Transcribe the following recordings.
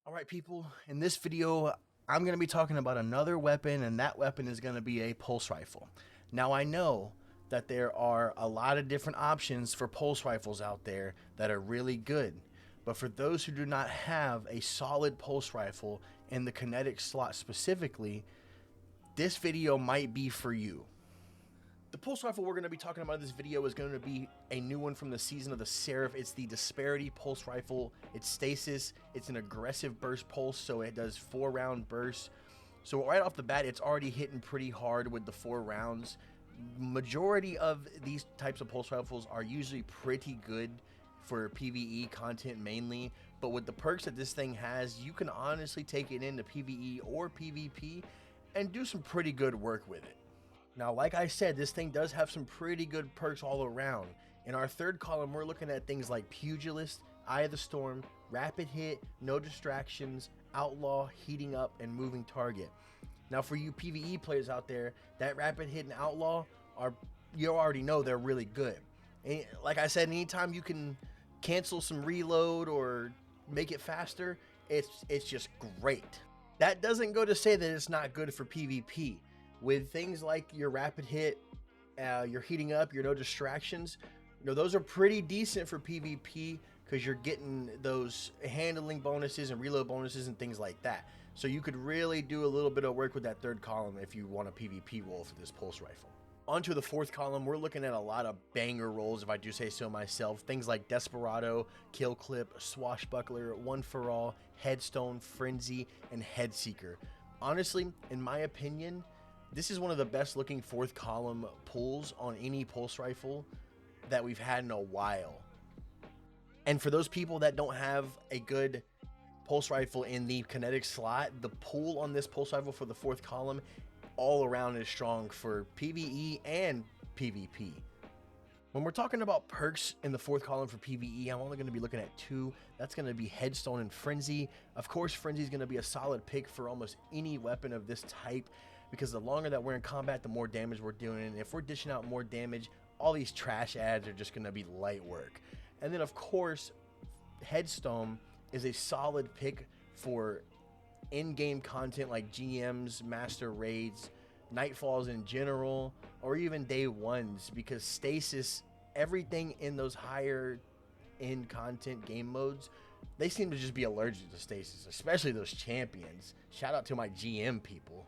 All right, people, in this video, I'm going to be talking about another weapon, and that weapon is going to be a pulse rifle. Now, I know that there are a lot of different options for pulse rifles out there that are really good, but for those who do not have a solid pulse rifle in the kinetic slot specifically, this video might be for you. The pulse rifle we're going to be talking about in this video is going to be a new one from the season of the Seraph. It's the Disparity Pulse Rifle. It's stasis. It's an aggressive burst pulse, so it does 4-round bursts. So right off the bat, it's already hitting pretty hard with the 4 rounds. Majority of these types of pulse rifles are usually pretty good for PvE content mainly, but with the perks that this thing has, you can honestly take it into PvE or PvP and do some pretty good work with it. Now, like I said, this thing does have some pretty good perks all around. In our third column, we're looking at things like Pugilist, Eye of the Storm, Rapid Hit, No Distractions, Outlaw, Heating Up, and Moving Target. Now, for you PvE players out there, that Rapid Hit and Outlaw you already know they're really good. And like I said, anytime you can cancel some reload or make it faster, it's just great. That doesn't go to say that it's not good for PvP. With things like your rapid hit, your heating up, your no distractions, those are pretty decent for PvP because you're getting those handling bonuses and reload bonuses and things like that. So you could really do a little bit of work with that third column if you want a PvP role for this pulse rifle. Onto the fourth column, we're looking at a lot of banger rolls, if I do say so myself. Things like Desperado, Kill Clip, Swashbuckler, One for All, Headstone, Frenzy, and Headseeker. Honestly, in my opinion, this is one of the best looking fourth column pulls on any pulse rifle that we've had in a while. And for those people that don't have a good pulse rifle in the kinetic slot, the pull on this pulse rifle for the fourth column all around is strong for PvE and PvP. When we're talking about perks in the fourth column for PvE, I'm only going to be looking at 2. That's going to be Headstone and Frenzy. Of course, Frenzy is going to be a solid pick for almost any weapon of this type, because the longer that we're in combat, the more damage we're doing. And if we're dishing out more damage, all these trash ads are just going to be light work. And then, of course, Headstone is a solid pick for in-game content like GMs, Master Raids, Nightfalls in general, or even day ones, because stasis, everything in those higher end content game modes, they seem to just be allergic to stasis, especially those champions. Shout out to my GM people.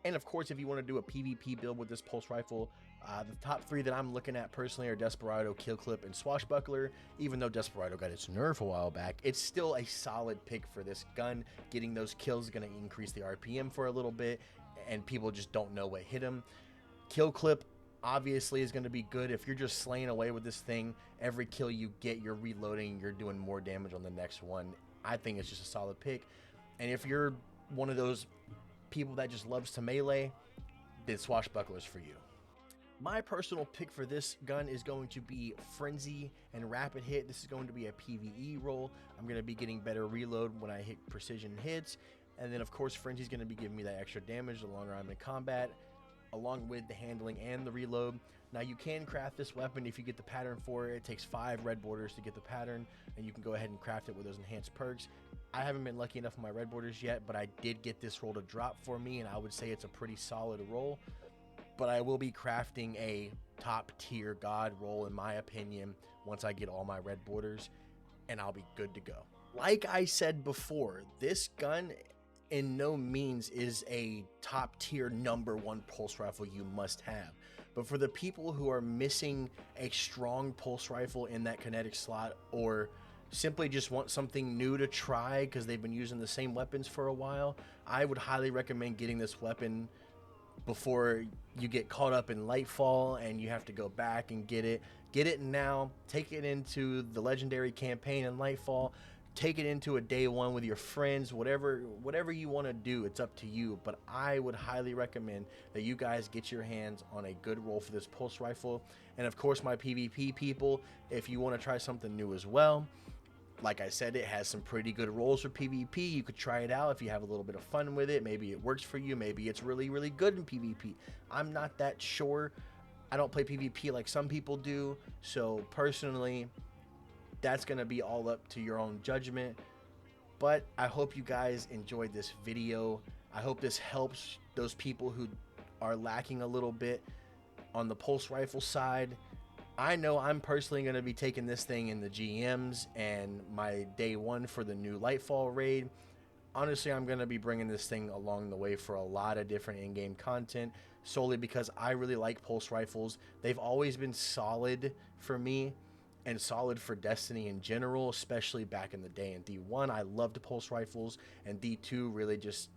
And of course, if you want to do a PvP build with this pulse rifle, the top 3 that I'm looking at personally are Desperado, Kill Clip, and Swashbuckler. Even though Desperado got its nerf a while back, it's still a solid pick for this gun. Getting those kills is going to increase the RPM for a little bit, and people just don't know what hit them. Kill Clip obviously is going to be good. If you're just slaying away with this thing, every kill you get, you're reloading, you're doing more damage on the next one. I think it's just a solid pick. And if you're one of those people that just loves to melee, then Swashbuckler's for you. My personal pick for this gun is going to be Frenzy and Rapid Hit. This is going to be a PvE role. I'm going to be getting better reload when I hit precision hits. And then, of course, Frenzy is going to be giving me that extra damage the longer I'm in combat, along with the handling and the reload. Now, you can craft this weapon if you get the pattern for it. It takes 5 red borders to get the pattern, and you can go ahead and craft it with those enhanced perks. I haven't been lucky enough with my red borders yet, but I did get this roll to drop for me, and I would say it's a pretty solid roll. But I will be crafting a top tier god roll, in my opinion, once I get all my red borders, and I'll be good to go. Like I said before, this gun in no means is a top tier #1 pulse rifle you must have. But for the people who are missing a strong pulse rifle in that kinetic slot, or simply just want something new to try because they've been using the same weapons for a while, I would highly recommend getting this weapon before you get caught up in Lightfall and you have to go back and get it. Get it now, take it into the legendary campaign in Lightfall, take it into a day 1 with your friends, whatever you want to do, it's up to you. But I would highly recommend that you guys get your hands on a good roll for this pulse rifle. And of course, my PvP people, if you want to try something new as well, like I said, it has some pretty good rolls for PvP. You could try it out if you have a little bit of fun with it. Maybe it works for you. Maybe it's really, really good in PvP. I'm not that sure. I don't play PvP like some people do. So personally, that's going to be all up to your own judgment. But I hope you guys enjoyed this video. I hope this helps those people who are lacking a little bit on the pulse rifle side. I know I'm personally going to be taking this thing in the GMs and my day one for the new Lightfall raid. Honestly, I'm going to be bringing this thing along the way for a lot of different in-game content, solely because I really like pulse rifles. They've always been solid for me and solid for Destiny in general, especially back in the day. In D1, I loved pulse rifles, and D2 really just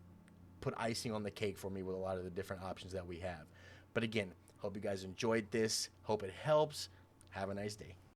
put icing on the cake for me with a lot of the different options that we have. But again, hope you guys enjoyed this. Hope it helps. Have a nice day.